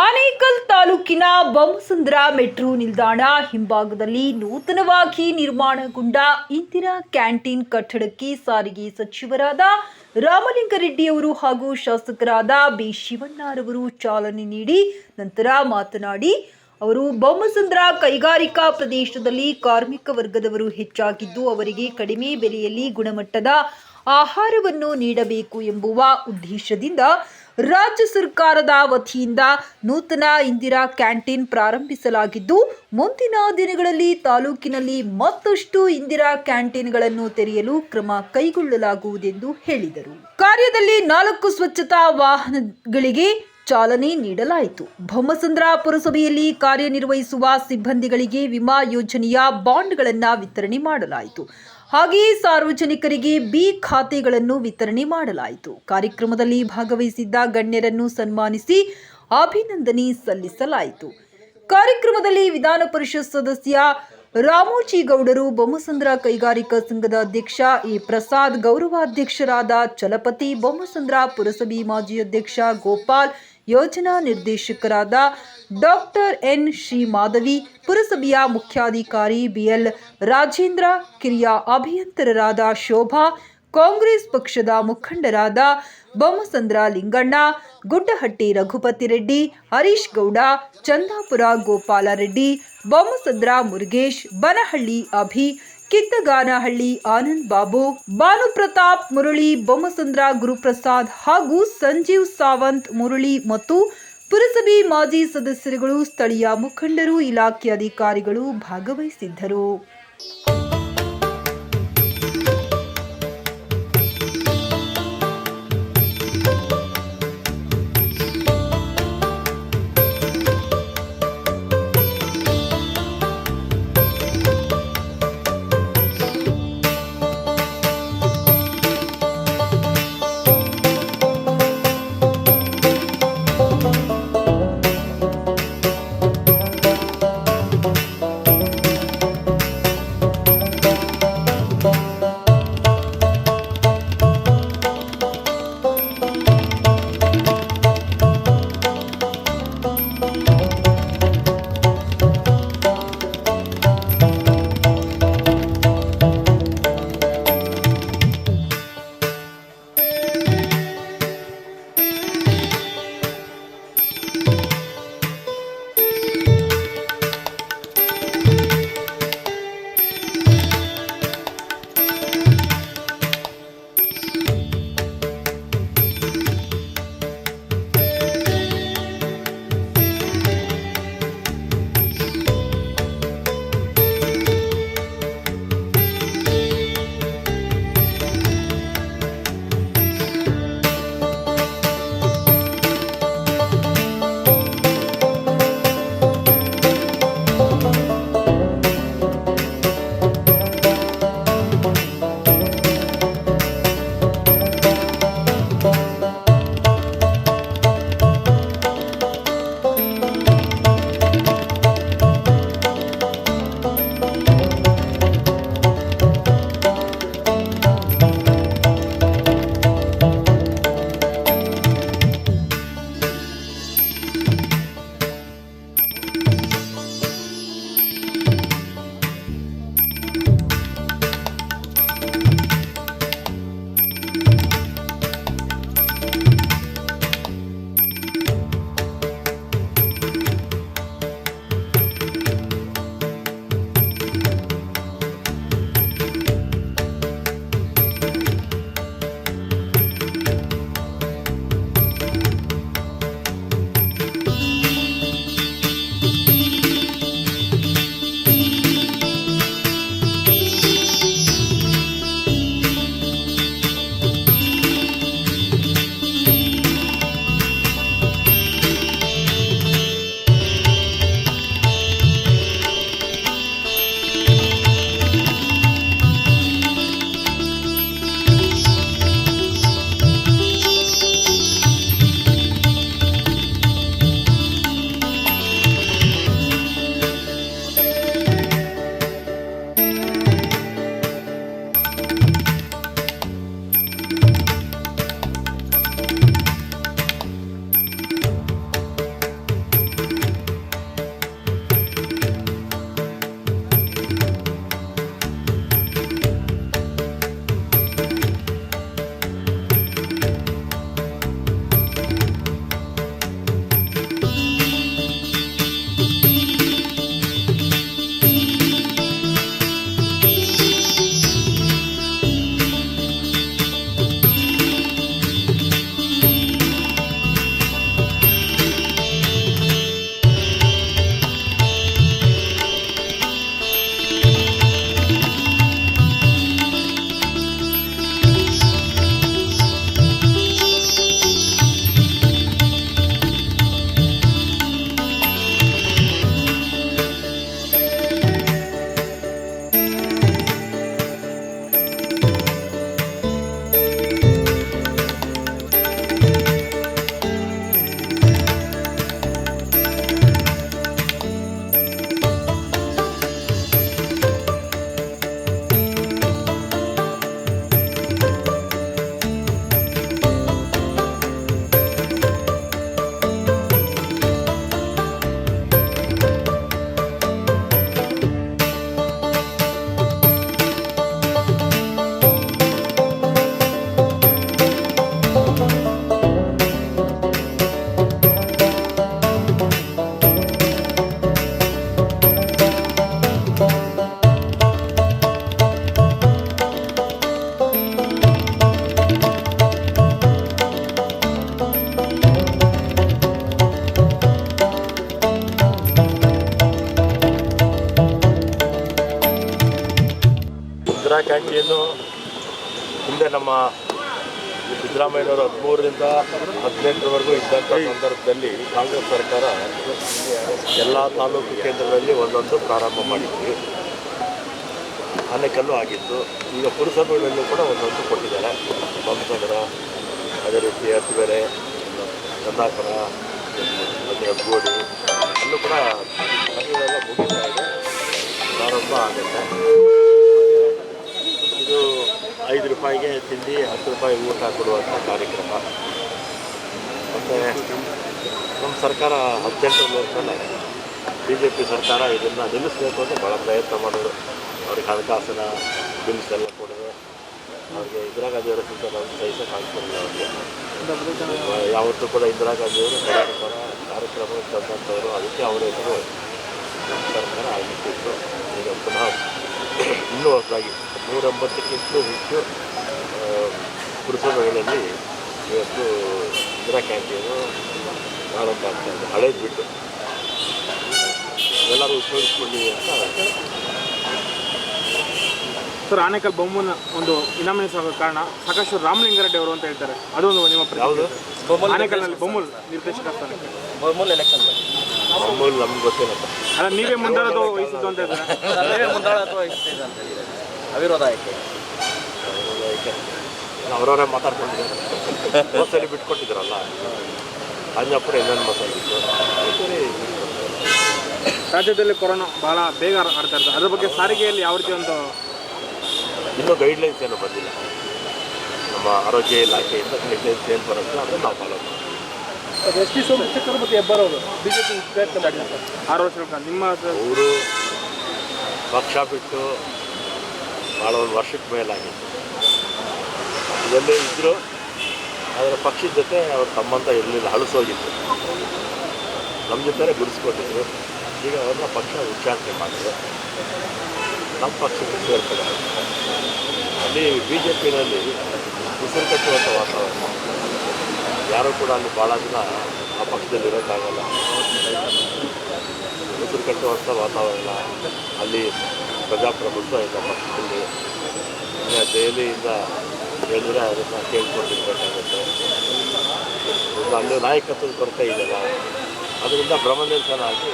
ಆನೇಕಲ್ ತಾಲೂಕಿನ ಬೊಮ್ಮಸಂದ್ರ ಮೆಟ್ರೋ ನಿಲ್ದಾಣ ಹಿಂಭಾಗದಲ್ಲಿ ನೂತನವಾಗಿ ನಿರ್ಮಾಣಗೊಂಡ ಇಂದಿರಾ ಕ್ಯಾಂಟೀನ್ ಕಟ್ಟಡಕ್ಕೆ ಸಾರಿಗೆ ಸಚಿವರಾದ ರಾಮಲಿಂಗಾರೆಡ್ಡಿಯವರು ಹಾಗೂ ಶಾಸಕರಾದ ಬಿ ಶಿವಣ್ಣರವರು ಚಾಲನೆ ನೀಡಿ ನಂತರ ಮಾತನಾಡಿ ಅವರು ಬೊಮ್ಮಸಂದ್ರ ಕೈಗಾರಿಕಾ ಪ್ರದೇಶದಲ್ಲಿ ಕಾರ್ಮಿಕ ವರ್ಗದವರು ಹೆಚ್ಚಾಗಿದ್ದು ಅವರಿಗೆ ಕಡಿಮೆ ಬೆಲೆಯಲ್ಲಿ ಗುಣಮಟ್ಟದ ಆಹಾರವನ್ನು ನೀಡಬೇಕು ಎಂಬುವ ಉದ್ದೇಶದಿಂದ ರಾಜ್ಯ ಸರ್ಕಾರದ ವತಿಯಿಂದ ನೂತನ ಇಂದಿರಾ ಕ್ಯಾಂಟೀನ್ ಪ್ರಾರಂಭಿಸಲಾಗಿದ್ದು ಮುಂದಿನ ದಿನಗಳಲ್ಲಿ ತಾಲೂಕಿನಲ್ಲಿ ಮತ್ತಷ್ಟು ಇಂದಿರಾ ಕ್ಯಾಂಟೀನ್ಗಳನ್ನು ತೆರೆಯಲು ಕ್ರಮ ಕೈಗೊಳ್ಳಲಾಗುವುದೆಂದು ಹೇಳಿದರು. ಕಾರ್ಯದಲ್ಲಿ 4 ಸ್ವಚ್ಛತಾ ವಾಹನಗಳಿಗೆ ಚಾಲನೆ ನೀಡಲಾಯಿತು. ಬೊಮ್ಮಸಂದ್ರ ಪುರಸಭೆಯಲ್ಲಿ ಕಾರ್ಯನಿರ್ವಹಿಸುವ ಸಿಬ್ಬಂದಿಗಳಿಗೆ ವಿಮಾ ಯೋಜನೆಯ ಬಾಂಡ್ಗಳನ್ನು ವಿತರಣೆ ಮಾಡಲಾಯಿತು. ಹಾಗೆಯೇ ಸಾರ್ವಜನಿಕರಿಗೆ ಬಿ ಖಾತೆಗಳನ್ನು ವಿತರಣೆ ಮಾಡಲಾಯಿತು. ಕಾರ್ಯಕ್ರಮದಲ್ಲಿ ಭಾಗವಹಿಸಿದ್ದ ಗಣ್ಯರನ್ನು ಸನ್ಮಾನಿಸಿ ಅಭಿನಂದನೆ ಸಲ್ಲಿಸಲಾಯಿತು. ಕಾರ್ಯಕ್ರಮದಲ್ಲಿ ವಿಧಾನ ಪರಿಷತ್ ಸದಸ್ಯ ರಾಮೋಜಿಗೌಡರು, ಬೊಮ್ಮಸಂದ್ರ ಕೈಗಾರಿಕಾ ಸಂಘದ ಅಧ್ಯಕ್ಷ ಎ ಪ್ರಸಾದ್, ಗೌರವಾಧ್ಯಕ್ಷರಾದ ಚಲಪತಿ, ಬೊಮ್ಮಸಂದ್ರ ಪುರಸಭೆ ಮಾಜಿ ಅಧ್ಯಕ್ಷ ಗೋಪಾಲ್, ಯೋಜನಾ ನಿರ್ದೇಶಕರಾದ ಡಾಕ್ಟರ್ ಎನ್ ಶ್ರೀಮಾಧವಿ, ಪುರಸಭೆಯ ಮುಖ್ಯಾಧಿಕಾರಿ ಬಿಎಲ್ ರಾಜೇಂದ್ರ, ಕಿರಿಯ ಅಭಿಯಂತರರಾದ ಶೋಭಾ, ಕಾಂಗ್ರೆಸ್ ಪಕ್ಷದ ಮುಖಂಡರಾದ ಬೊಮ್ಮಸಂದ್ರ ಲಿಂಗಣ್ಣ, ಗುಡ್ಡಹಟ್ಟಿ ರಘುಪತಿ ರೆಡ್ಡಿ, ಹರೀಶ್ ಗೌಡ, ಚಂದಾಪುರ ಗೋಪಾಲ ರೆಡ್ಡಿ, ಬೊಮ್ಮಸಂದ್ರ ಮುರುಗೇಶ್, ಬನಹಳ್ಳಿ ಅಭಿ, ಕಿತ್ತಗಾನಹಳ್ಳಿ ಆನಂದ್ ಬಾಬು, ಭಾನುಪ್ರತಾಪ್ ಮುರಳಿ, ಬೊಮ್ಮಸಂದ್ರ ಗುರುಪ್ರಸಾದ್ ಹಾಗೂ ಸಂಜೀವ್ ಸಾವಂತ್ ಮುರಳಿ ಮತ್ತು ಪುರಸಭೆ ಮಾಜಿ ಸದಸ್ಯರುಗಳು, ಸ್ಥಳೀಯ ಮುಖಂಡರು, ಇಲಾಖೆ ಅಧಿಕಾರಿಗಳು ಭಾಗವಹಿಸಿದ್ದರು. ಕ್ಯಾಂಟೀನು ಹಿಂದೆ ನಮ್ಮ ಸಿದ್ದರಾಮಯ್ಯನವರು 13ರಿಂದ 18ರವರೆಗೂ ಇದ್ದಂಥ ಸಂದರ್ಭದಲ್ಲಿ ಕಾಂಗ್ರೆಸ್ ಸರ್ಕಾರ ಎಲ್ಲ ತಾಲೂಕು ಕೇಂದ್ರಗಳಲ್ಲಿ ಒಂದೊಂದು ಪ್ರಾರಂಭ ಮಾಡಿದ್ವಿ. ಆನೆಕಲ್ಲು ಆಗಿತ್ತು. ಈಗ ಪುರಸಭೆಗಳಲ್ಲೂ ಕೂಡ ಒಂದೊಂದು ಕೊಟ್ಟಿದ್ದಾರೆ. ಬೊಮ್ಮಸಂದ್ರ, ಅದೇ ರೀತಿ ಅತ್ತಿಬೇರೆ, ಚಂದಾಪುರ, ಮತ್ತು ಹೆಬ್ಗೋಡಿ ಅಲ್ಲೂ ಕೂಡ ಮನೆಗಳೆಲ್ಲ ಮುಗಿತಾ ಇದೆ, ಪ್ರಾರಂಭ ಆಗುತ್ತೆ. ಇದು 5 ರೂಪಾಯಿಗೆ ತಿಂಡಿ, 10 ರೂಪಾಯಿ ಊಟ ಕೊಡುವಂಥ ಕಾರ್ಯಕ್ರಮ. ಮತ್ತು ನಮ್ಮ ಸರ್ಕಾರ 18 ವರ್ಷದಲ್ಲೇ BJP ಸರ್ಕಾರ ಇದನ್ನು ನಿಲ್ಲಿಸಬೇಕು ಅಂತ ಭಾಳ ಪ್ರಯತ್ನ ಮಾಡೋದು. ಅವ್ರಿಗೆ ಹಣಕಾಸಿನ ಬಿಲ್ಸ್ ಎಲ್ಲ ಕೊಡೋದು, ಅವ್ರಿಗೆ ಇಂದಿರಾ ಗಾಂಧಿಯವರ ಸುತ್ತ ನಾವು ಸಹಿಸೋಕೆ ಆಗ್ತಿರಲಿಲ್ಲ. ಅವ್ರಿಗೆ ಯಾವತ್ತೂ ಕೂಡ ಇಂದಿರಾ ಗಾಂಧಿಯವರು ಬಡ ಕಾರ್ಯಕ್ರಮ ತಂದಂಥವರು, ಅದಕ್ಕೆ ಅವರ ಹೆಸರು ಸರ್ಕಾರ ಆಗಿಟ್ಟಿತ್ತು. ಈಗ ಪುನಃ ಇನ್ನೂ ಹೊಸದಾಗಿ 180ಕ್ಕಿಂತಲೂ ಹೆಚ್ಚು ಪುರಸಭೆಗಳಲ್ಲಿ ಇವತ್ತು ಇಂದಿರಾ ಕ್ಯಾಂಟೀನು ಪ್ರಾರಂಭ ಆಗ್ತಾಯಿದೆ. ಹಳೇದು ಬಿಟ್ಟು ಎಲ್ಲರೂ ಉಪಯೋಗಿಸ್ಕೊಳ್ಳಿ ಅಂತ. ಸರ್, ಆನೇಕಲ್ ಬೊಮ್ಮನ ಒಂದು ಇನಾಮಿನೇಷನ್ ಆಗೋ ಕಾರಣ ಸಾಕಷ್ಟು ರಾಮಲಿಂಗಾರೆಡ್ಡಿ ಅವರು ಅಂತ ಹೇಳ್ತಾರೆ. ಅದೊಂದು ನಿಮ್ಮ ಯಾವುದು ಆನೇಕಲ್ನಲ್ಲಿ ಬೊಮ್ಮಲ್ ನಿರ್ದೇಶಕ ಸ್ಥಾನಕ್ಕೆ ಬೊಮ್ಮಲ್ ಎಲೆಕ್ಷನ್ ಬೊಮ್ಮಲ್ ನಮ್ಗೆ ಗೊತ್ತೇನಪ್ಪ. ಅಲ್ಲ, ನೀವೇ ಮುಂದಾಳತ್ವ ವಹಿಸಿದ್ದು ಅಂತ ಹೇಳ್ತಾರೆ. ಮುಂದಾಳತ್ವ ವಹಿಸ್ತಿದೆ ಅಂತ ಹೇಳಿದ್ದಾರೆ. ಅವಿರೋಧ ಆಯ್ಕೆ ಅವರವರೇ ಮಾತಾಡ್ಕೊಂಡಿದ್ದಾರೆ. ಬಸ್ಸಲ್ಲಿ ಬಿಟ್ಕೊಟ್ಟಿದ್ದಾರಲ್ಲ, ಅಂಜಾಪುರ ಇನ್ನೊಂದು ಮಾತಾಡಿದ್ದು. ರಾಜ್ಯದಲ್ಲಿ ಕೊರೋನಾ ಬಹಳ ಬೇಗ ಹರಡ್ತಾ ಇರ್ತದೆ. ಅದ್ರ ಬಗ್ಗೆ ಸಾರಿಗೆಯಲ್ಲಿ ಯಾವ ರೀತಿ ಒಂದು ಇನ್ನೂ ಗೈಡ್ಲೈನ್ಸ್ ಏನೂ ಬಂದಿಲ್ಲ. ನಮ್ಮ ಆರೋಗ್ಯ ಇಲಾಖೆಯಿಂದ ಗೈಡ್ಲೈನ್ಸ್ ಏನು ಬರುತ್ತೆ ಅದನ್ನು ನಾವು ಫಾಲೋ ಮಾಡ್ತೀವಿ. ಎಸ್ ಟಿ ಸೋಮಶೇಖರ್ ಮತ್ತು ಹೆಬ್ಬಾರವರು ಬಿಜೆಪಿ ಪ್ರಯತ್ನ ಮಾಡಿದ್ದಾರೆ 6 ವರ್ಷಗಳ. ನಿಮ್ಮ ಅವರು ಪಕ್ಷ ಬಿಟ್ಟು ಭಾಳ ಒಂದು ವರ್ಷಕ್ಕೆ ಮೇಲಾಗಿತ್ತು. ಇದಲ್ಲೇ ಇದ್ದರು, ಆದರೆ ಪಕ್ಷದ ಜೊತೆ ಅವ್ರ ಸಂಬಂಧ ಇರಲಿಲ್ಲ, ಹಳಸೋಗಿತ್ತು. ನಮ್ಮ ಜೊತೆ ಗುಡಿಸ್ಕೊಟ್ಟಿದ್ರು. ಈಗ ಅವ್ರನ್ನ ಪಕ್ಷ ಉಚ್ಚಾಟನೆ ಮಾಡಿದ್ರು, ನಮ್ಮ ಪಕ್ಷಕ್ಕೆ ಸೇರ್ಪಡೆ. ಅಲ್ಲಿ BJPನಲ್ಲಿ ಉಸಿರು ಕಟ್ಟುವಂಥ ವಾತಾವರಣ. ಯಾರೂ ಕೂಡ ಅಲ್ಲಿ ಭಾಳ ದಿನ ಆ ಪಕ್ಷದಲ್ಲಿ ಇರೋಕ್ಕಾಗಲ್ಲ. ಉಸಿರು ಕಟ್ಟುವಂಥ ವಾತಾವರಣ ಅಲ್ಲಿ. ಪ್ರಜಾಪ್ರಭುತ್ವ ಇಲ್ಲ ಪಕ್ಷದಲ್ಲಿ. ದೆಹಲಿಯಿಂದ ಹೇಳಿದ್ರೆ ಅದನ್ನು ಕೇಳ್ಕೊಂಡಿರ್ಬೇಕಾಗುತ್ತೆ. ಅಲ್ಲಿ ನಾಯಕತ್ವದ ಕೊರತೆ ಇದೆಯಲ್ಲ, ಅದರಿಂದ ಭ್ರಮನಿರಸನ ಆಗಿ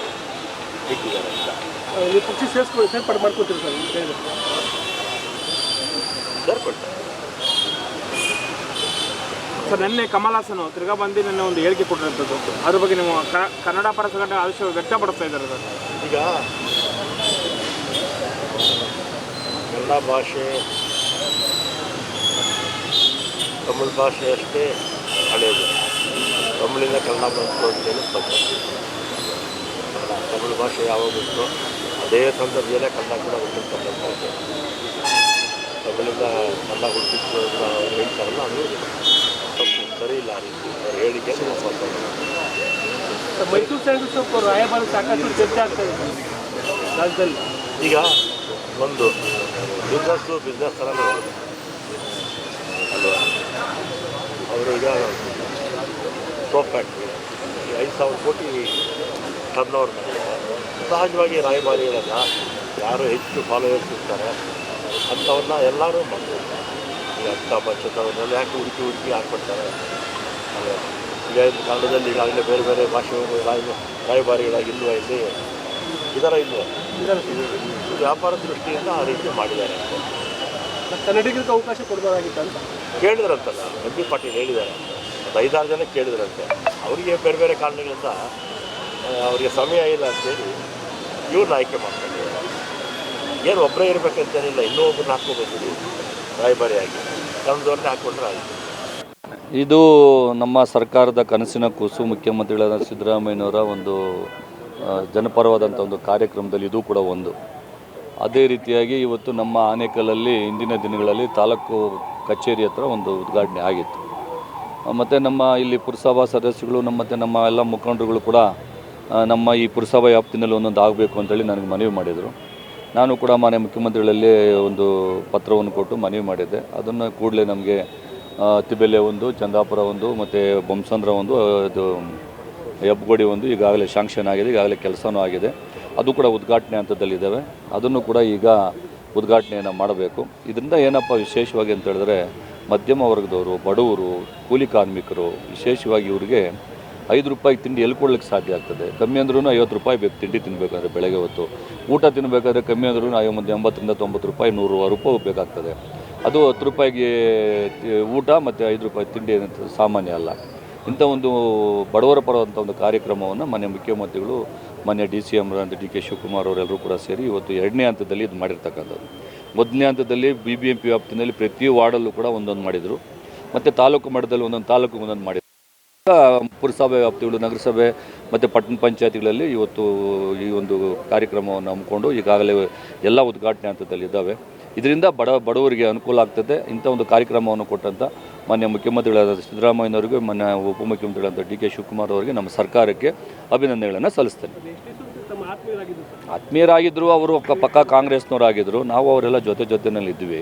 ಬಿಟ್ಟಿದ್ದಾರೆ. ಪಕ್ಷ ಸೇರ್ಪಡೆ ಮಾಡ್ಕೊತೀರಿ ಸರ್? ಸೇರ್ಪಡ್ತಾರೆ ಸರ್. ನಿನ್ನೆ ಕಮಲ್ ಹಾಸನ್ ತಿರ್ಗಾ ಬಂದು ನಿನ್ನೆ ಒಂದು ಹೇಳಿಕೆ ಕೊಟ್ಟಿರುವಂಥದ್ದು, ಅದ್ರ ಬಗ್ಗೆ ನೀವು ಕನ್ನಡ ಪರ ಸಂಘಟನೆ ಆದೇಶ ವ್ಯಕ್ತಪಡಿಸ್ತಾ ಇದ್ದಾರೆ ಸರ್. ಈಗ ಕನ್ನಡ ಭಾಷೆ, ತಮಿಳು ಭಾಷೆ ಅಷ್ಟೇ ಹಳೆಯದು. ತಮಿಳಿಂದ ಕನ್ನಡ ಬಂತು ಅಂತೇಳಿ ಸ್ಪಷ್ಟ. ತಮಿಳು ಭಾಷೆ ಯಾವಾಗ ಬಂತು ಅದೇ ಸಂದರ್ಭದಲ್ಲೇ ಕನ್ನಡ ಕೂಡ ಹುಟ್ಟಿರ್ತಕ್ಕಂಥ ಭಾಷೆ. ತಮಿಳಿಂದ ಕನ್ನಡ ಹುಟ್ಟಿದ್ದು ಅವ್ರು ಹೇಳ್ತಾರಲ್ಲ, ಅದು ತಪ್ಪು, ಸರಿ ಇಲ್ಲ. ಆ ರೀತಿ ಅವ್ರ ಹೇಳಿಕೆ ಮೈಸೂರು ಸೈಡ್ ಸ್ವಲ್ಪ ರಾಯಭಾರ ಸಾಕಷ್ಟು ಚರ್ಚೆ ಆಗ್ತಾ ಇದೆ ರಾಜ್ಯದಲ್ಲಿ. ಈಗ ಒಂದು ಬಿಸ್ನೆಸ್ ಥರನೇ ಹೋಗುತ್ತೆ ಅಲ್ವಾ. ಅವರು ಈಗ ಸೋಪ್ ಫ್ಯಾಕ್ಟ್ರಿ 5,000 ಕೋಟಿ ಟರ್ನ್ ಓವರ್ ಮಾಡಿದ್ದಾರೆ. ಸಹಜವಾಗಿ ರಾಯಭಾರಿಗಳನ್ನು ಯಾರು ಹೆಚ್ಚು ಫಾಲೋವರ್ಸ್ ಇರ್ತಾರೆ ಅಂಥವ್ರನ್ನ ಎಲ್ಲರೂ ಮಾಡ್ತಾರೆ. ಈಗ ಅಮಿತಾಬ್ ಬಚ್ಚನ್ ಯಾಕೆ ಹುಡುಕಿ ಹಾಕ್ಬಿಡ್ತಾರೆ ಅಲ್ವಾ. ಈಗ ಕನ್ನಡದಲ್ಲಿ ಈಗಾಗಲೇ ಬೇರೆ ಬೇರೆ ಭಾಷೆಗಳು ರಾಯಭಾರಿಗಳಾಗಿ ಇಲ್ವ, ಇಲ್ಲಿ ಇದರ ಇಲ್ವ. ವ್ಯಾಪಾರ ದೃಷ್ಟಿಯಿಂದ ಆ ರೀತಿ ಮಾಡಿದ್ದಾರೆ. ಕನ್ನಡಿಗರಿಗೆ ಅವಕಾಶ ಕೊಡಬಹುದಾಗಿತ್ತು ಅಂತ ಕೇಳಿದ್ರಂತಲ್ಲ, MB ಪಾಟೀಲ್ ಹೇಳಿದ್ದಾರೆ. ಒಂದು 5-6 ಜನ ಕೇಳಿದ್ರಂತೆ. ಅವರಿಗೆ ಬೇರೆ ಬೇರೆ ಕಾರಣಗಳಿಂದ ಅವರಿಗೆ ಸಮಯ ಇಲ್ಲ ಅಂತೇಳಿ ಇವ್ರನ್ನ ಆಯ್ಕೆ ಮಾಡ್ಕೊಂಡಿದ್ದಾರೆ. ಏನು ಒಬ್ಬರೇ ಇರಬೇಕಂತೇನಿಲ್ಲ, ಇನ್ನೂ ಒಬ್ಬರನ್ನ ಹಾಕ್ಕೋಬೇಕು ರಾಯಭಾರಿಯಾಗಿ. ನಮ್ಮದವ್ರನ್ನೇ ಹಾಕ್ಕೊಂಡ್ರೆ ಆಯಿತು. ಇದು ನಮ್ಮ ಸರ್ಕಾರದ ಕನಸಿನ ಕೂಸು. ಮುಖ್ಯಮಂತ್ರಿಗಳಾದ ಸಿದ್ದರಾಮಯ್ಯನವರ ಒಂದು ಜನಪರವಾದಂಥ ಒಂದು ಕಾರ್ಯಕ್ರಮದಲ್ಲಿ ಇದು ಕೂಡ ಒಂದು. ಅದೇ ರೀತಿಯಾಗಿ ಇವತ್ತು ನಮ್ಮ ಆನೇಕಲ್ಲಲ್ಲಿ ಇಂದಿನ ದಿನಗಳಲ್ಲಿ ತಾಲೂಕು ಕಚೇರಿ ಹತ್ರ ಒಂದು ಉದ್ಘಾಟನೆ ಆಗಿತ್ತು. ಮತ್ತು ನಮ್ಮ ಇಲ್ಲಿ ಪುರಸಭಾ ಸದಸ್ಯಗಳು ಮತ್ತು ನಮ್ಮ ಎಲ್ಲ ಮುಖಂಡರುಗಳು ಕೂಡ ನಮ್ಮ ಈ ಪುರಸಭಾ ವ್ಯಾಪ್ತಿನಲ್ಲಿ ಒಂದೊಂದು ಆಗಬೇಕು ಅಂತೇಳಿ ನನಗೆ ಮನವಿ ಮಾಡಿದರು. ನಾನು ಕೂಡ ಮಾನ್ಯ ಮುಖ್ಯಮಂತ್ರಿಗಳಲ್ಲಿ ಒಂದು ಪತ್ರವನ್ನು ಕೊಟ್ಟು ಮನವಿ ಮಾಡಿದ್ದೆ. ಅದನ್ನು ಕೂಡಲೇ ನಮಗೆ ತಿಬೆಲೆ ಒಂದು, ಚಂದಾಪುರ ಒಂದು ಮತ್ತು ಬೊಮ್ಮಸಂದ್ರ ಒಂದು, ಇದು ಹೆಬ್ಗೋಡಿ ಒಂದು ಈಗಾಗಲೇ ಶಾಂಕ್ಷನ್ ಆಗಿದೆ, ಈಗಾಗಲೇ ಕೆಲಸನೂ ಆಗಿದೆ. ಅದು ಕೂಡ ಉದ್ಘಾಟನೆ ಹಂತದಲ್ಲಿದ್ದಾವೆ. ಅದನ್ನು ಕೂಡ ಈಗ ಉದ್ಘಾಟನೆಯನ್ನು ಮಾಡಬೇಕು. ಇದರಿಂದ ಏನಪ್ಪ ವಿಶೇಷವಾಗಿ ಅಂತ ಹೇಳಿದ್ರೆ ಮಧ್ಯಮ ವರ್ಗದವರು, ಬಡವರು, ಕೂಲಿ ಕಾರ್ಮಿಕರು, ವಿಶೇಷವಾಗಿ ಇವರಿಗೆ 5 ರೂಪಾಯಿ ತಿಂಡಿ ಎಲ್ಲಿ ಕೊಡ್ಲಿಕ್ಕೆ ಸಾಧ್ಯ ಆಗ್ತದೆ? ಕಮ್ಮಿ ಅಂದ್ರೂ 50 ರೂಪಾಯಿ ಬೇಕು ತಿಂಡಿ ತಿನ್ನಬೇಕಾದ್ರೆ. ಬೆಳಗ್ಗೆ ಹೊತ್ತು ಊಟ ತಿನ್ನಬೇಕಾದ್ರೆ ಕಮ್ಮಿ ಅಂದ್ರೂ 80ರಿಂದ 90 ರೂಪಾಯಿ, 100 ರೂಪಾಯಿ ಬೇಕಾಗ್ತದೆ. ಅದು 10 ರೂಪಾಯಿಗೆ ಊಟ ಮತ್ತು 5 ರೂಪಾಯಿ ತಿಂಡಿ ಅನ್ನೋದು ಸಾಮಾನ್ಯ ಅಲ್ಲ. ಇಂಥ ಒಂದು ಬಡವರ ಪರವಂಥ ಒಂದು ಕಾರ್ಯಕ್ರಮವನ್ನು ಮಾನ್ಯ ಮುಖ್ಯಮಂತ್ರಿಗಳು, ಮಾನ್ಯ DCM DK ಶಿವಕುಮಾರ್ ಅವರೆಲ್ಲರೂ ಕೂಡ ಸೇರಿ ಇವತ್ತು 2ನೇ ಹಂತದಲ್ಲಿ ಇದು ಮಾಡಿರ್ತಕ್ಕಂಥದ್ದು. 1ನೇ ಹಂತದಲ್ಲಿ BBMP ವ್ಯಾಪ್ತಿನಲ್ಲಿ ಪ್ರತಿ ವಾರ್ಡಲ್ಲೂ ಕೂಡ ಒಂದೊಂದು ಮಾಡಿದರು, ಮತ್ತು ತಾಲೂಕು ಮಟ್ಟದಲ್ಲಿ ಒಂದೊಂದು ತಾಲೂಕು ಒಂದೊಂದು ಮಾಡಿದರು. ಪುರಸಭೆ ವ್ಯಾಪ್ತಿಗಳು, ನಗರಸಭೆ ಮತ್ತು ಪಟ್ಟಣ ಪಂಚಾಯತಿಗಳಲ್ಲಿ ಇವತ್ತು ಈ ಒಂದು ಕಾರ್ಯಕ್ರಮವನ್ನು ಹಮ್ಮಿಕೊಂಡು ಈಗಾಗಲೇ ಎಲ್ಲ ಉದ್ಘಾಟನೆ ಹಂತದಲ್ಲಿ ಇದ್ದಾವೆ. ಇದರಿಂದ ಬಡವರಿಗೆ ಅನುಕೂಲ ಆಗ್ತದೆ. ಇಂಥ ಒಂದು ಕಾರ್ಯಕ್ರಮವನ್ನು ಕೊಟ್ಟಂಥ ಮಾನ್ಯ ಮುಖ್ಯಮಂತ್ರಿಗಳಾದ ಸಿದ್ದರಾಮಯ್ಯನವರಿಗೆ, ಮಾನ್ಯ ಉಪಮುಖ್ಯಮಂತ್ರಿಗಳಾದ DK ಶಿವಕುಮಾರ್ ಅವರಿಗೆ, ನಮ್ಮ ಸರ್ಕಾರಕ್ಕೆ ಅಭಿನಂದನೆಗಳನ್ನು ಸಲ್ಲಿಸ್ತೇನೆ. ಆತ್ಮೀಯರಾಗಿದ್ದರು, ಅವರು ಪಕ್ಕ ಕಾಂಗ್ರೆಸ್ನವರಾಗಿದ್ದರು. ನಾವು ಅವರೆಲ್ಲ ಜೊತೆಯಲ್ಲಿ ಇದ್ವಿ.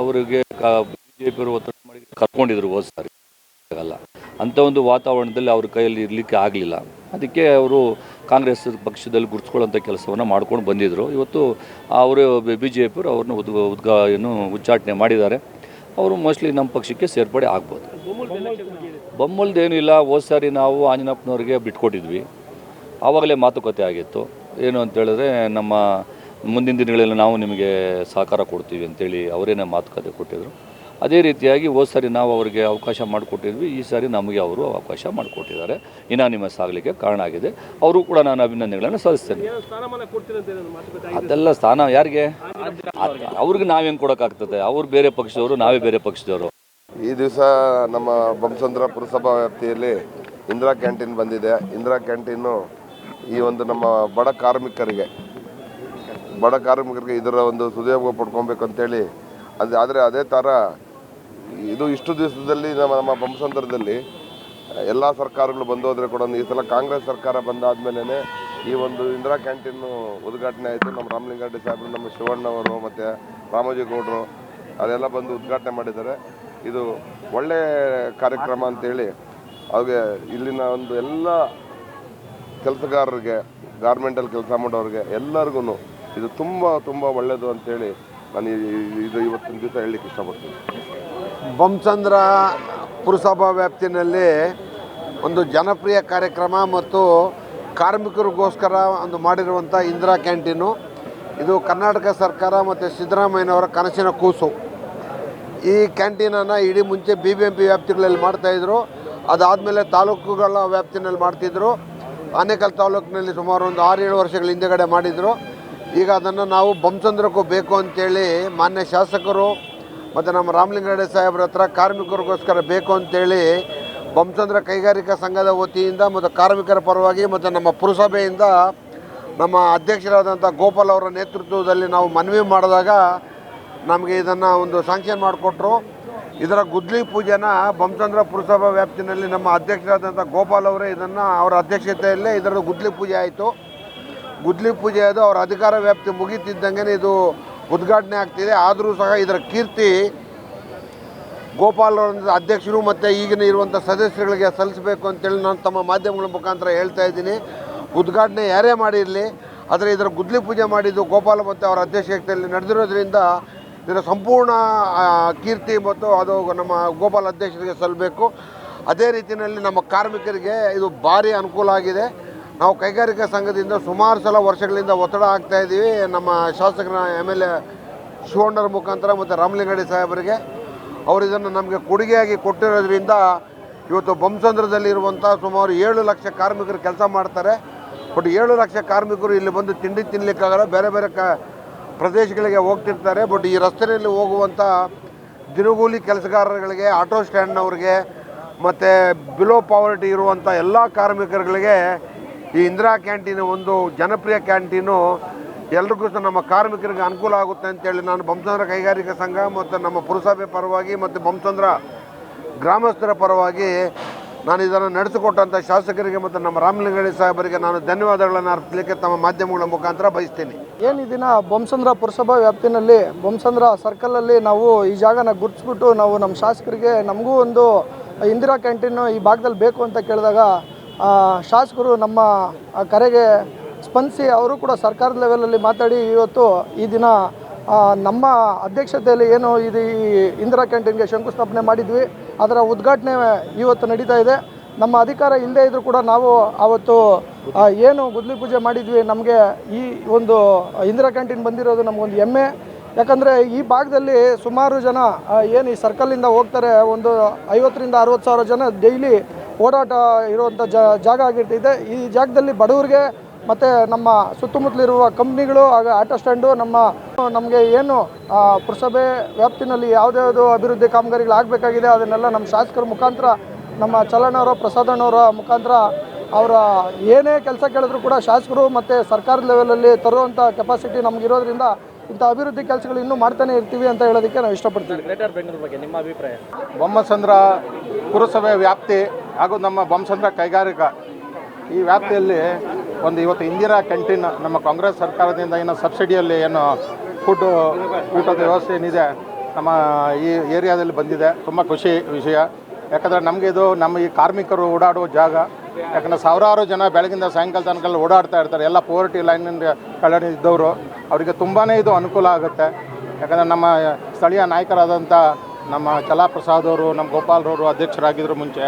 ಅವರಿಗೆ BJP ಒತ್ತಡ ಮಾಡಿ ಕರ್ಕೊಂಡಿದ್ರು ಹೋದ ಸಾರಿ. ಆಗಲ್ಲ ಅಂಥ ಒಂದು ವಾತಾವರಣದಲ್ಲಿ ಅವ್ರ ಕೈಯಲ್ಲಿ ಇರಲಿಕ್ಕೆ ಆಗಲಿಲ್ಲ. ಅದಕ್ಕೆ ಅವರು ಕಾಂಗ್ರೆಸ್ ಪಕ್ಷದಲ್ಲಿ ಗುರುತಿಸ್ಕೊಳ್ಳೋಂಥ ಕೆಲಸವನ್ನು ಮಾಡ್ಕೊಂಡು ಬಂದಿದ್ದರು. ಇವತ್ತು ಅವರು BJP ಅವ್ರನ್ನ ಉಚ್ಚಾಟನೆ ಮಾಡಿದ್ದಾರೆ. ಅವರು ಮೋಸ್ಟ್ಲಿ ನಮ್ಮ ಪಕ್ಷಕ್ಕೆ ಸೇರ್ಪಡೆ ಆಗ್ಬೋದು. ಬೊಮ್ಮಲ್ದೇನೂ ಇಲ್ಲ. ಹೋದ ಸಾರಿ ನಾವು ಆಂಜನಪ್ಪನವ್ರಿಗೆ ಬಿಟ್ಕೊಟ್ಟಿದ್ವಿ. ಆವಾಗಲೇ ಮಾತುಕತೆ ಆಗಿತ್ತು. ಏನು ಅಂತೇಳಿದ್ರೆ, ನಮ್ಮ ಮುಂದಿನ ದಿನಗಳಲ್ಲಿ ನಾವು ನಿಮಗೆ ಸಹಕಾರ ಕೊಡ್ತೀವಿ ಅಂತೇಳಿ ಅವರೇನೇ ಮಾತುಕತೆ ಕೊಟ್ಟಿದ್ದರು. ಅದೇ ರೀತಿಯಾಗಿ ಹೋದ ಸಾರಿ ನಾವು ಅವರಿಗೆ ಅವಕಾಶ ಮಾಡಿಕೊಟ್ಟಿದ್ವಿ. ಈ ಸಾರಿ ನಮಗೆ ಅವರು ಅವಕಾಶ ಮಾಡಿಕೊಟ್ಟಿದ್ದಾರೆ. ಇನಾನಿಮಸ್ ಆಗಲಿಕ್ಕೆ ಕಾರಣ ಆಗಿದೆ. ಅವರು ಕೂಡ ನಾನು ಅಭಿನಂದನೆಗಳನ್ನು ಸಲ್ಲಿಸ್ತೇನೆ. ಅದೆಲ್ಲ ಸ್ಥಾನ ಯಾರಿಗೆ? ಅವ್ರಿಗೆ ನಾವೇನು ಕೊಡೋಕ್ಕಾಗ್ತದೆ? ಅವ್ರು ಬೇರೆ ಪಕ್ಷದವರು, ನಾವೇ ಬೇರೆ ಪಕ್ಷದವರು. ಈ ದಿವಸ ನಮ್ಮ ಬೊಮ್ಮಸಂದ್ರ ಪುರಸಭಾ ವ್ಯಾಪ್ತಿಯಲ್ಲಿ ಇಂದಿರಾ ಕ್ಯಾಂಟೀನ್ ಬಂದಿದೆ. ಇಂದಿರಾ ಕ್ಯಾಂಟೀನು ಈ ಒಂದು ನಮ್ಮ ಬಡ ಕಾರ್ಮಿಕರಿಗೆ ಇದರ ಒಂದು ಸುಯೋಗ ಪಡ್ಕೊಬೇಕು ಅಂತೇಳಿ ಆದರೆ ಅದೇ ಥರ ಇದು ಇಷ್ಟು ದಿವಸದಲ್ಲಿ ನಮ್ಮ ಬೊಮ್ಮಸಂದ್ರದಲ್ಲಿ ಎಲ್ಲ ಸರ್ಕಾರಗಳು ಬಂದೋದ್ರೆ ಕೂಡ ಈ ಸಲ ಕಾಂಗ್ರೆಸ್ ಸರ್ಕಾರ ಬಂದಾದ್ಮೇಲೆ ಈ ಒಂದು ಇಂದಿರಾ ಕ್ಯಾಂಟೀನು ಉದ್ಘಾಟನೆ ಆಯಿತು. ನಮ್ಮ ರಾಮಲಿಂಗಾರೆಡ್ಡಿ ಸಾಹೇಬರು, ನಮ್ಮ ಶಿವಣ್ಣವರು ಮತ್ತು ರಾಮೋಜಿ ಗೌಡರು ಅದೆಲ್ಲ ಬಂದು ಉದ್ಘಾಟನೆ ಮಾಡಿದ್ದಾರೆ. ಇದು ಒಳ್ಳೆಯ ಕಾರ್ಯಕ್ರಮ ಅಂತೇಳಿ ಅವ್ರಿಗೆ ಇಲ್ಲಿನ ಒಂದು ಎಲ್ಲ ಕೆಲಸಗಾರರಿಗೆ, ಗಾರ್ಮೆಂಟಲ್ಲಿ ಕೆಲಸ ಮಾಡೋರಿಗೆ ಎಲ್ಲರಿಗೂ ಇದು ತುಂಬ ಒಳ್ಳೆಯದು ಅಂತೇಳಿ ನಾನು ಇವತ್ತಿನ ದಿವಸ ಹೇಳಲಿಕ್ಕೆ ಇಷ್ಟಪಡ್ತೀನಿ. ಬೊಮ್ಮಸಂದ್ರ ಪುರಸಭಾ ವ್ಯಾಪ್ತಿನಲ್ಲಿ ಒಂದು ಜನಪ್ರಿಯ ಕಾರ್ಯಕ್ರಮ ಮತ್ತು ಕಾರ್ಮಿಕರಿಗೋಸ್ಕರ ಒಂದು ಮಾಡಿರುವಂಥ ಇಂದಿರಾ ಕ್ಯಾಂಟೀನು ಇದು ಕರ್ನಾಟಕ ಸರ್ಕಾರ ಮತ್ತು ಸಿದ್ದರಾಮಯ್ಯನವರ ಕನಸಿನ ಕೂಸು. ಈ ಕ್ಯಾಂಟೀನನ್ನು ಇಡೀ ಮುಂಚೆ BBMP ವ್ಯಾಪ್ತಿಗಳಲ್ಲಿ ಮಾಡ್ತಾಯಿದ್ರು. ಅದಾದಮೇಲೆ ತಾಲೂಕುಗಳ ವ್ಯಾಪ್ತಿನಲ್ಲಿ ಮಾಡ್ತಿದ್ರು. ಆನೇಕಲ್ ತಾಲೂಕಿನಲ್ಲಿ ಸುಮಾರು ಒಂದು 6-7 ವರ್ಷಗಳ ಹಿಂದೆಗಡೆ ಮಾಡಿದರು. ಈಗ ಅದನ್ನು ನಾವು ಬೊಮ್ಮಸಂದ್ರಕ್ಕೂ ಬೇಕು ಅಂತೇಳಿ ಮಾನ್ಯ ಶಾಸಕರು ಮತ್ತು ನಮ್ಮ ರಾಮಲಿಂಗಾರೆಡ್ಡಿ ಸಾಹೇಬ್ರ ಹತ್ರ ಕಾರ್ಮಿಕರಿಗೋಸ್ಕರ ಬೇಕು ಅಂತೇಳಿ ಬೊಮ್ಮಸಂದ್ರ ಕೈಗಾರಿಕಾ ಸಂಘದ ವತಿಯಿಂದ ಮತ್ತು ಕಾರ್ಮಿಕರ ಪರವಾಗಿ ಮತ್ತು ನಮ್ಮ ಪುರಸಭೆಯಿಂದ ನಮ್ಮ ಅಧ್ಯಕ್ಷರಾದಂಥ ಗೋಪಾಲ್ ಅವರ ನೇತೃತ್ವದಲ್ಲಿ ನಾವು ಮನವಿ ಮಾಡಿದಾಗ ನಮಗೆ ಇದನ್ನು ಒಂದು ಸ್ಯಾಂಕ್ಷನ್ ಮಾಡಿಕೊಟ್ರು. ಇದರ ಗುದ್ಲಿ ಪೂಜೆನ ಬೊಮ್ಮಸಂದ್ರ ಪುರಸಭಾ ವ್ಯಾಪ್ತಿನಲ್ಲಿ ನಮ್ಮ ಅಧ್ಯಕ್ಷರಾದಂಥ ಗೋಪಾಲ್ ಅವರೇ ಇದನ್ನು ಅವರ ಅಧ್ಯಕ್ಷತೆಯಲ್ಲೇ ಇದರ ಗುದ್ಲಿ ಪೂಜೆ ಆಯಿತು. ಗುದ್ಲಿ ಪೂಜೆ ಅದು ಅವರ ಅಧಿಕಾರ ವ್ಯಾಪ್ತಿ ಮುಗಿತಿದ್ದಂಗೆ ಇದು ಉದ್ಘಾಟನೆ ಆಗ್ತಿದೆ. ಆದರೂ ಸಹ ಇದರ ಕೀರ್ತಿ ಗೋಪಾಲ್ ಅವರ ಅಧ್ಯಕ್ಷರು ಮತ್ತು ಈಗಿನ ಇರುವಂಥ ಸದಸ್ಯರುಗಳಿಗೆ ಸಲ್ಲಿಸಬೇಕು ಅಂತೇಳಿ ನಾನು ತಮ್ಮ ಮಾಧ್ಯಮಗಳ ಮುಖಾಂತರ ಹೇಳ್ತಾ ಇದ್ದೀನಿ. ಉದ್ಘಾಟನೆ ಯಾರೇ ಮಾಡಿರಲಿ, ಆದರೆ ಇದರ ಗುದ್ಲಿ ಪೂಜೆ ಮಾಡಿದ್ದು ಗೋಪಾಲ್ ಮತ್ತು ಅವರ ಅಧ್ಯಕ್ಷತೆಯಲ್ಲಿ ನಡೆದಿರೋದ್ರಿಂದ ಇದರ ಸಂಪೂರ್ಣ ಕೀರ್ತಿ ಮತ್ತು ಅದು ನಮ್ಮ ಗೋಪಾಲ್ ಅಧ್ಯಕ್ಷರಿಗೆ ಸಲ್ಲಬೇಕು. ಅದೇ ರೀತಿಯಲ್ಲಿ ನಮ್ಮ ಕಾರ್ಮಿಕರಿಗೆ ಇದು ಭಾರಿ ಅನುಕೂಲ ಆಗಿದೆ. ನಾವು ಕೈಗಾರಿಕಾ ಸಂಘದಿಂದ ಸುಮಾರು ಸಲ ವರ್ಷಗಳಿಂದ ಒತ್ತಡ ಆಗ್ತಾಯಿದ್ದೀವಿ ನಮ್ಮ ಶಾಸಕರ MLA ಶಿವಣ್ಣರ ಮುಖಾಂತರ ಮತ್ತು ರಾಮಲಿಂಗಾರೆಡ್ಡಿ ಸಾಹೇಬರಿಗೆ. ಅವರು ಇದನ್ನು ನಮಗೆ ಕೊಡುಗೆಯಾಗಿ ಕೊಟ್ಟಿರೋದ್ರಿಂದ ಇವತ್ತು ಬೊಮ್ಮಸಂದ್ರದಲ್ಲಿರುವಂಥ ಸುಮಾರು 7 ಲಕ್ಷ ಕಾರ್ಮಿಕರು ಕೆಲಸ ಮಾಡ್ತಾರೆ. ಬಟ್ 7 ಲಕ್ಷ ಕಾರ್ಮಿಕರು ಇಲ್ಲಿ ಬಂದು ತಿಂಡಿ ತಿನ್ನಲಿಕ್ಕಾಗಲ್ಲ, ಬೇರೆ ಬೇರೆ ಪ್ರದೇಶಗಳಿಗೆ ಹೋಗ್ತಿರ್ತಾರೆ. ಬಟ್ ಈ ರಸ್ತೆಯಲ್ಲಿ ಹೋಗುವಂಥ ದಿನಗೂಲಿ ಕೆಲಸಗಾರರಿಗೆ, ಆಟೋ ಸ್ಟ್ಯಾಂಡ್ನವ್ರಿಗೆ ಮತ್ತು ಬಿಲೋ ಪಾವರ್ಟಿ ಇರುವಂಥ ಎಲ್ಲ ಕಾರ್ಮಿಕರುಗಳಿಗೆ ಈ ಇಂದಿರಾ ಕ್ಯಾಂಟೀನು ಒಂದು ಜನಪ್ರಿಯ ಕ್ಯಾಂಟೀನು ಎಲ್ರಿಗೂ ಸಹ ನಮ್ಮ ಕಾರ್ಮಿಕರಿಗೆ ಅನುಕೂಲ ಆಗುತ್ತೆ ಅಂತೇಳಿ ನಾನು ಬೊಮ್ಮಸಂದ್ರ ಕೈಗಾರಿಕಾ ಸಂಘ ಮತ್ತು ನಮ್ಮ ಪುರಸಭೆ ಪರವಾಗಿ ಮತ್ತು ಬೊಮ್ಮಸಂದ್ರ ಗ್ರಾಮಸ್ಥರ ಪರವಾಗಿ ನಾನು ಇದನ್ನು ನಡೆಸಿಕೊಟ್ಟಂಥ ಶಾಸಕರಿಗೆ ಮತ್ತು ನಮ್ಮ ರಾಮಲಿಂಗಾರೆಡ್ಡಿ ಸಾಹೇಬರಿಗೆ ನಾನು ಧನ್ಯವಾದಗಳನ್ನು ಅರ್ಪಿಸಲಿಕ್ಕೆ ತಮ್ಮ ಮಾಧ್ಯಮಗಳ ಮುಖಾಂತರ ಬಯಸ್ತೀನಿ. ಏನು ಈ ದಿನ ಬೊಮ್ಮಸಂದ್ರ ಪುರಸಭಾ ವ್ಯಾಪ್ತಿನಲ್ಲಿ ಬೊಮ್ಮಸಂದ್ರ ಸರ್ಕಲಲ್ಲಿ ನಾವು ಈ ಜಾಗನ ಗುರುತಿಸ್ಬಿಟ್ಟು ನಾವು ನಮ್ಮ ಶಾಸಕರಿಗೆ ನಮಗೂ ಒಂದು ಇಂದಿರಾ ಕ್ಯಾಂಟೀನು ಈ ಭಾಗದಲ್ಲಿ ಬೇಕು ಅಂತ ಕೇಳಿದಾಗ ಶಾಸಕರು ನಮ್ಮ ಕರೆಗೆ ಸ್ಪಂದಿಸಿ ಅವರು ಕೂಡ ಸರ್ಕಾರದ ಲೆವೆಲಲ್ಲಿ ಮಾತಾಡಿ ಇವತ್ತು ಈ ದಿನ ನಮ್ಮ ಅಧ್ಯಕ್ಷತೆಯಲ್ಲಿ ಏನು ಇದು ಈ ಇಂದಿರಾ ಕ್ಯಾಂಟೀನ್ಗೆ ಶಂಕುಸ್ಥಾಪನೆ ಮಾಡಿದ್ವಿ, ಅದರ ಉದ್ಘಾಟನೆ ಇವತ್ತು ನಡೀತಾ ಇದೆ. ನಮ್ಮ ಅಧಿಕಾರ ಇಲ್ಲದೇ ಇದ್ದರೂ ಕೂಡ ನಾವು ಆವತ್ತು ಏನು ಗುದ್ಲಿ ಪೂಜೆ ಮಾಡಿದ್ವಿ, ನಮಗೆ ಈ ಒಂದು ಇಂದಿರಾ ಕ್ಯಾಂಟೀನ್ ಬಂದಿರೋದು ನಮಗೊಂದು ಹೆಮ್ಮೆ. ಯಾಕಂದರೆ ಈ ಭಾಗದಲ್ಲಿ ಸುಮಾರು ಜನ ಏನು ಈ ಸರ್ಕಲಿಂದ ಹೋಗ್ತಾರೆ, ಒಂದು 50,000 to 60,000 ಜನ ಡೈಲಿ ಓಡಾಟ ಇರುವಂಥ ಜಾಗ ಆಗಿರ್ತಿದೆ. ಈ ಜಾಗದಲ್ಲಿ ಬಡವರಿಗೆ ಮತ್ತು ನಮ್ಮ ಸುತ್ತಮುತ್ತಲಿರುವ ಕಂಪ್ನಿಗಳು ಹಾಗೂ ಆಟೋ ಸ್ಟ್ಯಾಂಡು ನಮಗೆ ಏನು ಪುರಸಭೆ ವ್ಯಾಪ್ತಿನಲ್ಲಿ ಯಾವುದ್ಯಾವುದು ಅಭಿವೃದ್ಧಿ ಕಾಮಗಾರಿಗಳು ಆಗಬೇಕಾಗಿದೆ ಅದನ್ನೆಲ್ಲ ನಮ್ಮ ಶಾಸಕರ ಮುಖಾಂತರ, ನಮ್ಮ ಚಲನವರ ಪ್ರಸಾದಣ್ಣವರ ಮುಖಾಂತರ ಅವರ ಏನೇ ಕೆಲಸ ಕೇಳಿದ್ರು ಕೂಡ ಶಾಸಕರು ಮತ್ತು ಸರ್ಕಾರದ ಲೆವೆಲಲ್ಲಿ ತರುವಂಥ ಕೆಪಾಸಿಟಿ ನಮಗಿರೋದ್ರಿಂದ ಇಂಥ ಅಭಿವೃದ್ಧಿ ಕೆಲಸಗಳು ಇನ್ನೂ ಮಾಡ್ತಾನೆ ಇರ್ತೀವಿ ಅಂತ ಹೇಳೋದಕ್ಕೆ ನಾವು ಇಷ್ಟಪಡ್ತೀವಿ. ಗ್ರೇಟರ್ ಬೆಂಗಳೂರು ಬಗ್ಗೆ ನಿಮ್ಮ ಅಭಿಪ್ರಾಯ? ಬೊಮ್ಮಸಂದ್ರ ಪುರಸಭೆ ವ್ಯಾಪ್ತಿ ಹಾಗೂ ನಮ್ಮ ಬೊಮ್ಮಸಂದ್ರ ಕೈಗಾರಿಕಾ ಈ ವ್ಯಾಪ್ತಿಯಲ್ಲಿ ಒಂದು ಇವತ್ತು ಇಂದಿರಾ ಕ್ಯಾಂಟೀನ್ ನಮ್ಮ ಕಾಂಗ್ರೆಸ್ ಸರ್ಕಾರದಿಂದ ಏನು ಸಬ್ಸಿಡಿಯಲ್ಲಿ ಏನು ಊಟದ ವ್ಯವಸ್ಥೆ ಏನಿದೆ ನಮ್ಮ ಈ ಏರಿಯಾದಲ್ಲಿ ಬಂದಿದೆ. ತುಂಬ ಖುಷಿ ವಿಷಯ. ಯಾಕಂದರೆ ನಮಗೆ ಇದು ನಮ್ಮ ಈ ಕಾರ್ಮಿಕರು ಓಡಾಡುವ ಜಾಗ. ಯಾಕಂದರೆ ಸಾವಿರಾರು ಜನ ಬೆಳಗಿಂದ ಸಾಯಂಕಾಲ ತನಕ ಓಡಾಡ್ತಾ ಇರ್ತಾರೆ. ಎಲ್ಲ ಪೋವರ್ಟಿ ಲೈನಿಂದ ಕೆಳಗಡೆ ಇದ್ದವರು, ಅವರಿಗೆ ತುಂಬಾ ಇದು ಅನುಕೂಲ ಆಗುತ್ತೆ. ಯಾಕಂದರೆ ನಮ್ಮ ಸ್ಥಳೀಯ ನಾಯಕರಾದಂಥ ನಮ್ಮ ಚಲಾಪ್ರಸಾದ್ ಅವರು, ನಮ್ಮ ಗೋಪಾಲ್ರವರು ಅಧ್ಯಕ್ಷರಾಗಿದ್ದರು ಮುಂಚೆ.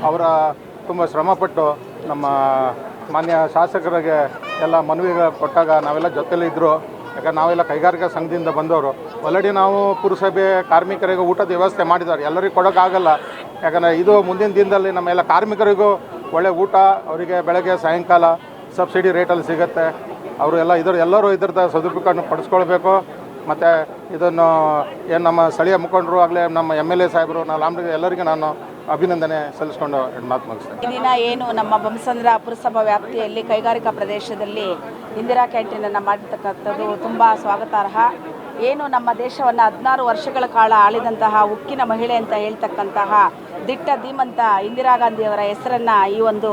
ಅವರ ತುಂಬ ಶ್ರಮಪಟ್ಟು ನಮ್ಮ ಮಾನ್ಯ ಶಾಸಕರಿಗೆ ಎಲ್ಲ ಮನವಿಗೆ ಕೊಟ್ಟಾಗ ನಾವೆಲ್ಲ ಜೊತೆಲಿದ್ದರು. ಯಾಕಂದ್ರೆ ನಾವೆಲ್ಲ ಕೈಗಾರಿಕಾ ಸಂಘದಿಂದ ಬಂದವರು. ಆಲ್ರೆಡಿ ನಾವು ಪುರಸಭೆ ಕಾರ್ಮಿಕರಿಗೆ ಊಟದ ವ್ಯವಸ್ಥೆ ಮಾಡಿದ್ದಾರೆ. ಎಲ್ಲರಿಗೂ ಕೊಡೋಕ್ಕಾಗಲ್ಲ. ಯಾಕಂದರೆ ಇದು ಮುಂದಿನ ದಿನದಲ್ಲಿ ನಮ್ಮೆಲ್ಲ ಕಾರ್ಮಿಕರಿಗೂ ಒಳ್ಳೆ ಊಟ, ಅವರಿಗೆ ಬೆಳಗ್ಗೆ ಸಾಯಂಕಾಲ ಸಬ್ಸಿಡಿ ರೇಟಲ್ಲಿ ಸಿಗುತ್ತೆ. ಅವರು ಎಲ್ಲರೂ ಇದರದ ಸದುಪಯೋಗ ಪಡಿಸ್ಕೊಳ್ಬೇಕು. ಮತ್ತು ಇದನ್ನು ಏನು ನಮ್ಮ ಸ್ಥಳೀಯ ಮುಖಂಡರು ಆಗಲೇ ನಮ್ಮ MLA ಸಾಹೇಬರು, ಎಲ್ಲರಿಗೂ ನಾನು ಅಭಿನಂದನೆ ಸಲ್ಲಿಸ್ಕೊಂಡು ಮಾತು ಮುಗಿಸ್ತೇನೆ. ಈ ದಿನ ಏನು ನಮ್ಮ ಬೊಮ್ಮಸಂದ್ರ ಪುರಸಭಾ ವ್ಯಾಪ್ತಿಯಲ್ಲಿ ಕೈಗಾರಿಕಾ ಪ್ರದೇಶದಲ್ಲಿ ಇಂದಿರಾ ಕ್ಯಾಂಟೀನನ್ನು ಮಾಡಿರ್ತಕ್ಕಂಥದ್ದು ತುಂಬ ಸ್ವಾಗತಾರ್ಹ. ಏನು ನಮ್ಮ ದೇಶವನ್ನು 16 ವರ್ಷಗಳ ಕಾಲ ಆಳಿದಂತಹ ಉಕ್ಕಿನ ಮಹಿಳೆ ಅಂತ ಹೇಳ್ತಕ್ಕಂತಹ ದಿಟ್ಟ ಧೀಮಂತ ಇಂದಿರಾ ಗಾಂಧಿಯವರ ಹೆಸರನ್ನು ಈ ಒಂದು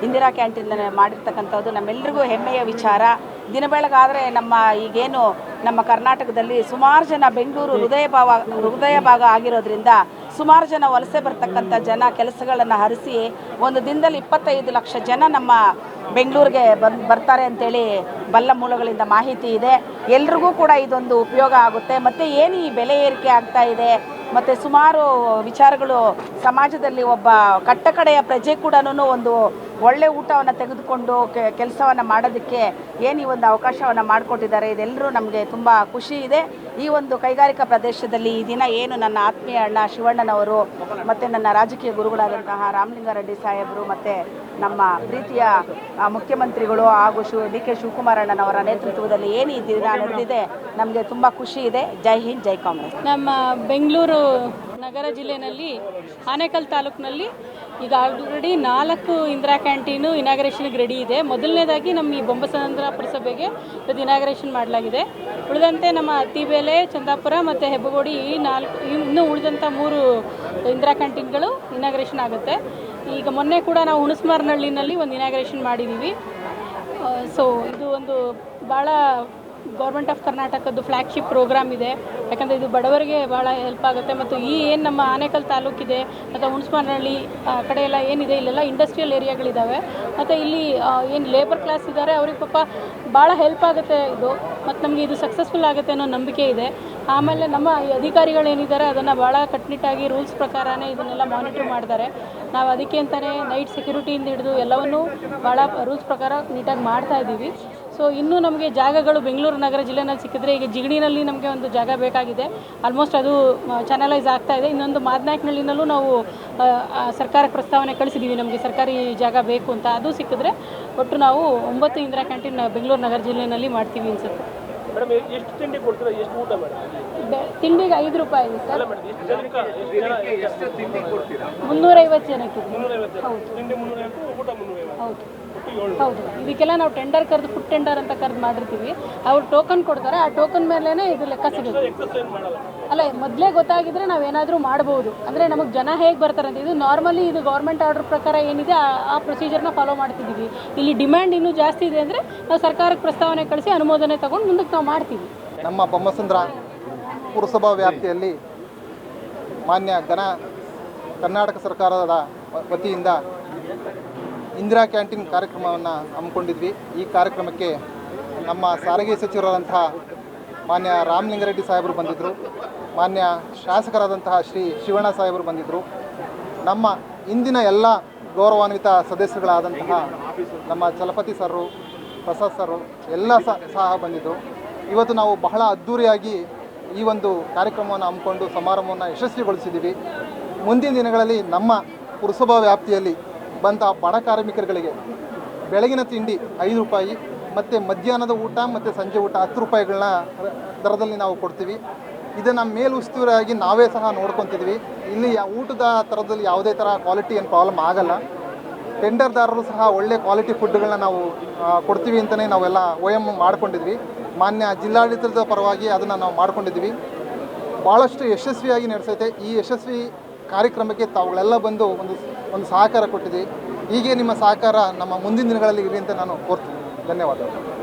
ಇಂದಿರಾ ಕ್ಯಾಂಟೀನನ್ನು ಮಾಡಿರ್ತಕ್ಕಂಥದ್ದು ನಮ್ಮೆಲ್ಲರಿಗೂ ಹೆಮ್ಮೆಯ ವಿಚಾರ. ದಿನ ಬೆಳಗಾದರೆ ಈಗೇನು ನಮ್ಮ ಕರ್ನಾಟಕದಲ್ಲಿ ಸುಮಾರು ಜನ ಬೆಂಗಳೂರು ಹೃದಯ ಭಾಗ ಆಗಿರೋದ್ರಿಂದ ಸುಮಾರು ಜನ ವಲಸೆ ಬರ್ತಕ್ಕಂಥ ಜನ ಕೆಲಸಗಳನ್ನು ಹರಿಸಿ ಒಂದು ದಿನದಲ್ಲಿ 25 ಲಕ್ಷ ಜನ ನಮ್ಮ ಬೆಂಗಳೂರಿಗೆ ಬರ್ತಾರೆ ಅಂತೇಳಿ ಬಲ್ಲ ಮೂಲಗಳಿಂದ ಮಾಹಿತಿ ಇದೆ. ಎಲ್ರಿಗೂ ಕೂಡ ಇದೊಂದು ಉಪಯೋಗ ಆಗುತ್ತೆ. ಮತ್ತು ಏನು ಈ ಬೆಲೆ ಏರಿಕೆ ಆಗ್ತಾ ಇದೆ ಮತ್ತು ಸುಮಾರು ವಿಚಾರಗಳು ಸಮಾಜದಲ್ಲಿ ಒಬ್ಬ ಕಟ್ಟಕಡೆಯ ಪ್ರಜೆ ಕೂಡ ಒಂದು ಒಳ್ಳೆ ಊಟವನ್ನು ತೆಗೆದುಕೊಂಡು ಕೆಲಸವನ್ನು ಮಾಡೋದಕ್ಕೆ ಏನು ಈ ಒಂದು ಅವಕಾಶವನ್ನು ಮಾಡಿಕೊಟ್ಟಿದ್ದಾರೆ. ಇದೆಲ್ಲರೂ ನಮಗೆ ತುಂಬ ಖುಷಿ ಇದೆ. ಈ ಒಂದು ಕೈಗಾರಿಕಾ ಪ್ರದೇಶದಲ್ಲಿ ಈ ದಿನ ಏನು ನನ್ನ ಆತ್ಮೀಯ ಅಣ್ಣ ಶಿವಣ್ಣನವರು ಮತ್ತು ನನ್ನ ರಾಜಕೀಯ ಗುರುಗಳಾದಂತಹ ರಾಮಲಿಂಗಾರೆಡ್ಡಿ ಸಾಹೇಬರು ಮತ್ತು ನಮ್ಮ ಪ್ರೀತಿಯ ಮುಖ್ಯಮಂತ್ರಿಗಳು ಹಾಗೂ DK ಶಿವಕುಮಾರ್ ಅಣ್ಣನವರ ನೇತೃತ್ವದಲ್ಲಿ ಏನು ಈ ದಿನ ನಡೆದಿದೆ ನಮಗೆ ತುಂಬ ಖುಷಿ ಇದೆ. ಜೈ ಹಿಂದ್, ಜೈ ಕಾಂಗ್ರೆಸ್. ನಮ್ಮ ಬೆಂಗಳೂರು ನಗರ ಜಿಲ್ಲೆಯಲ್ಲಿ ಆನೇಕಲ್ ತಾಲೂಕಿನಲ್ಲಿ ಈಗ ಆಲ್ರೆಡಿ 4 ಇಂದಿರಾ ಕ್ಯಾಂಟೀನು ಇನಾಗ್ರೇಷನ್ಗೆ ರೆಡಿ ಇದೆ. ಮೊದಲನೇದಾಗಿ ನಮ್ಮ ಈ ಬೊಮ್ಮಸಂದ್ರ ಪುರಸಭೆಗೆ ಇದು ಇನಾಗ್ರೇಷನ್ ಮಾಡಲಾಗಿದೆ. ಉಳಿದಂತೆ ನಮ್ಮ ಅತ್ತಿಬೇಲೆ, ಚಂದಾಪುರ ಮತ್ತು ಹೆಬ್ಬಗೋಡಿ ಇನ್ನೂ ಉಳಿದಂಥ 3 ಇಂದಿರಾ ಕ್ಯಾಂಟೀನ್ಗಳು ಇನಾಗ್ರೇಷನ್ ಆಗುತ್ತೆ. ಈಗ ಮೊನ್ನೆ ಕೂಡ ನಾವು ಹುಣಸ್ಮಾರ್ನಹಳ್ಳಿನಲ್ಲಿ ಒಂದು ಇನಾಗ್ರೇಷನ್ ಮಾಡಿದ್ದೀವಿ. ಸೊ ಇದು ಒಂದು ಭಾಳ ಗೌರ್ಮೆಂಟ್ ಆಫ್ ಕರ್ನಾಟಕದ್ದು ಫ್ಲ್ಯಾಗ್ಶಿಪ್ ಪ್ರೋಗ್ರಾಮ್ ಇದೆ. ಯಾಕಂದರೆ ಇದು ಬಡವರಿಗೆ ಭಾಳ ಹೆಲ್ಪ್ ಆಗುತ್ತೆ. ಮತ್ತು ಈ ಏನು ನಮ್ಮ ಆನೇಕಲ್ ತಾಲೂಕಿದೆ ಮತ್ತು ಹುಣಸ್ಮಾರ್ನಹಳ್ಳಿ ಕಡೆ ಎಲ್ಲ ಏನಿದೆ, ಇಲ್ಲೆಲ್ಲ ಇಂಡಸ್ಟ್ರಿಯಲ್ ಏರಿಯಾಗಳಿದ್ದಾವೆ. ಮತ್ತು ಇಲ್ಲಿ ಏನು ಲೇಬರ್ ಕ್ಲಾಸ್ ಇದ್ದಾರೆ ಅವ್ರಿಗೆ ಪಾಪ ಭಾಳ ಹೆಲ್ಪ್ ಆಗುತ್ತೆ ಇದು. ಮತ್ತು ನಮಗೆ ಇದು ಸಕ್ಸಸ್ಫುಲ್ ಆಗುತ್ತೆ ಅನ್ನೋ ನಂಬಿಕೆ ಇದೆ. ಆಮೇಲೆ ನಮ್ಮ ಅಧಿಕಾರಿಗಳೇನಿದ್ದಾರೆ ಅದನ್ನು ಭಾಳ ಕಟ್ಟುನಿಟ್ಟಾಗಿ ರೂಲ್ಸ್ ಪ್ರಕಾರನೇ ಇದನ್ನೆಲ್ಲ ಮಾನಿಟ್ರ್ ಮಾಡ್ತಾರೆ. ನಾವು ಅದಕ್ಕೆ ಅಂತಲೇ ನೈಟ್ ಸೆಕ್ಯೂರಿಟಿಯಿಂದ ಹಿಡಿದು ಎಲ್ಲವನ್ನೂ ಭಾಳ ರೂಲ್ಸ್ ಪ್ರಕಾರ ನೀಟಾಗಿ ಮಾಡ್ತಾ ಇದ್ದೀವಿ. ಸೊ ಇನ್ನೂ ನಮಗೆ ಜಾಗಗಳು ಬೆಂಗಳೂರು ನಗರ ಜಿಲ್ಲೆನಲ್ಲಿ ಸಿಕ್ಕಿದ್ರೆ, ಈಗ ಜಿಗಣಿನಲ್ಲಿ ನಮಗೆ ಒಂದು ಜಾಗ ಬೇಕಾಗಿದೆ. ಆಲ್ಮೋಸ್ಟ್ ಅದು ಚಾನಲೈಸ್ ಆಗ್ತಾ ಇದೆ. ಇನ್ನೊಂದು ಮಾದನಾಯಕನಹಳ್ಳಿನಲ್ಲೂ ನಾವು ಸರ್ಕಾರಕ್ಕೆ ಪ್ರಸ್ತಾವನೆ ಕಳಿಸಿದ್ದೀವಿ, ನಮಗೆ ಸರ್ಕಾರಿ ಜಾಗ ಬೇಕು ಅಂತ. ಅದು ಸಿಕ್ಕಿದ್ರೆ ಒಟ್ಟು ನಾವು 9 ಇಂದಿರಾ ಕ್ಯಾಂಟೀನ್ ಬೆಂಗಳೂರು ನಗರ ಜಿಲ್ಲೆಯಲ್ಲಿ ಮಾಡ್ತೀವಿ ಅನ್ಸುತ್ತೆ. ಮೇಡಮ್, ಎಷ್ಟು ತಿಂಡಿ ಕೊಡ್ತೀರಾ, ಎಷ್ಟು ಊಟ ಮೇಡಮ್? ತಿಂಡಿಗೆ 5 ರೂಪಾಯಿ ಸರ್. 350 ಜನಕ್ಕೆ. ಹೌದು ಹೌದು. ಇದಕ್ಕೆಲ್ಲ ನಾವು ಟೆಂಡರ್ ಕರೆದು ಫುಡ್ ಟೆಂಡರ್ ಅಂತ ಕರೆದು ಮಾಡಿರ್ತೀವಿ. ಅವ್ರು ಟೋಕನ್ ಕೊಡ್ತಾರೆ. ಆ ಟೋಕನ್ ಮೇಲೇ ಇದು ಲೆಕ್ಕ ಸಿಗುತ್ತೆ. ಅಲ್ಲ, ಮೊದಲೇ ಗೊತ್ತಾಗಿದ್ರೆ ನಾವೇನಾದರೂ ಮಾಡ್ಬೋದು. ಅಂದರೆ ನಮಗೆ ಜನ ಹೇಗೆ ಬರ್ತಾರೆ ಅಂತ, ಇದು ನಾರ್ಮಲಿ ಇದು ಗೌರ್ಮೆಂಟ್ ಆರ್ಡರ್ ಪ್ರಕಾರ ಏನಿದೆ ಆ ಪ್ರೊಸೀಜರ್ನ ಫಾಲೋ ಮಾಡ್ತಿದ್ದೀವಿ. ಇಲ್ಲಿ ಡಿಮ್ಯಾಂಡ್ ಇನ್ನೂ ಜಾಸ್ತಿ ಇದೆ ಅಂದರೆ ನಾವು ಸರ್ಕಾರಕ್ಕೆ ಪ್ರಸ್ತಾವನೆ ಕಳಿಸಿ ಅನುಮೋದನೆ ತಗೊಂಡು ಮುಂದಕ್ಕೆ ನಾವು ಮಾಡ್ತೀವಿ. ನಮ್ಮ ಬೊಮ್ಮಸಂದ್ರ ಪುರಸಭಾ ವ್ಯಾಪ್ತಿಯಲ್ಲಿ ಮಾನ್ಯ ಕರ್ನಾಟಕ ಸರ್ಕಾರದ ವತಿಯಿಂದ ಇಂದಿರಾ ಕ್ಯಾಂಟೀನ್ ಕಾರ್ಯಕ್ರಮವನ್ನು ಹಮ್ಮಿಕೊಂಡಿದ್ವಿ. ಈ ಕಾರ್ಯಕ್ರಮಕ್ಕೆ ನಮ್ಮ ಸಾರಿಗೆ ಸಚಿವರಾದಂತಹ ಮಾನ್ಯ ರಾಮಲಿಂಗಾರೆಡ್ಡಿ ಸಾಹೇಬರು ಬಂದಿದ್ದರು, ಮಾನ್ಯ ಶಾಸಕರಾದಂತಹ ಶ್ರೀ ಶಿವಣ್ಣ ಸಾಹೇಬರು ಬಂದಿದ್ದರು, ನಮ್ಮ ಇಂದಿನ ಎಲ್ಲ ಗೌರವಾನ್ವಿತ ಸದಸ್ಯರುಗಳಾದಂತಹ ನಮ್ಮ ಚಲಪತಿ ಸರು, ಪ್ರಸಾದ್ ಸರು ಎಲ್ಲ ಸಹ ಬಂದಿದ್ದರು. ಇವತ್ತು ನಾವು ಬಹಳ ಅದ್ಧೂರಿಯಾಗಿ ಈ ಒಂದು ಕಾರ್ಯಕ್ರಮವನ್ನು ಹಮ್ಮಿಕೊಂಡು ಸಮಾರಂಭವನ್ನು ಯಶಸ್ವಿಗೊಳಿಸಿದ್ದೀವಿ. ಮುಂದಿನ ದಿನಗಳಲ್ಲಿ ನಮ್ಮ ಪುರಸಭಾ ವ್ಯಾಪ್ತಿಯಲ್ಲಿ ಬಂದ ಬಡ ಕಾರ್ಮಿಕರುಗಳಿಗೆ ಬೆಳಗಿನ ತಿಂಡಿ 5 ರೂಪಾಯಿ ಮತ್ತು ಮಧ್ಯಾಹ್ನದ ಊಟ ಮತ್ತು ಸಂಜೆ ಊಟ 10 ರೂಪಾಯಿಗಳನ್ನ ದರದಲ್ಲಿ ನಾವು ಕೊಡ್ತೀವಿ. ಇದನ್ನು ಮೇಲುಸ್ತುವಾರಿಯಾಗಿ ನಾವೇ ಸಹ ನೋಡ್ಕೊತಿದ್ವಿ. ಇಲ್ಲಿ ಊಟದ ಥರದಲ್ಲಿ ಯಾವುದೇ ಥರ ಕ್ವಾಲಿಟಿ ಏನು ಪ್ರಾಬ್ಲಮ್ ಆಗಲ್ಲ. ಟೆಂಡರ್ದಾರರು ಸಹ ಒಳ್ಳೆ ಕ್ವಾಲಿಟಿ ಫುಡ್ಗಳನ್ನ ನಾವು ಕೊಡ್ತೀವಿ ಅಂತಲೇ ನಾವೆಲ್ಲ OM ಮಾಡ್ಕೊಂಡಿದ್ವಿ. ಮಾನ್ಯ ಜಿಲ್ಲಾಡಳಿತದ ಪರವಾಗಿ ಅದನ್ನು ನಾವು ಮಾಡ್ಕೊಂಡಿದ್ವಿ. ಭಾಳಷ್ಟು ಯಶಸ್ವಿಯಾಗಿ ನಡೆಸೈತೆ. ಈ ಯಶಸ್ವಿ ಕಾರ್ಯಕ್ರಮಕ್ಕೆ ತಾವುಗಳೆಲ್ಲ ಬಂದು ಒಂದು ಸಹಕಾರ ಕೊಟ್ಟಿದ್ದೀವಿ. ಹೀಗೆ ನಿಮ್ಮ ಸಹಕಾರ ನಮ್ಮ ಮುಂದಿನ ದಿನಗಳಲ್ಲಿ ಇರಲಿ ಅಂತ ನಾನು ಕೋರ್ತೀನಿ. ಧನ್ಯವಾದಗಳು.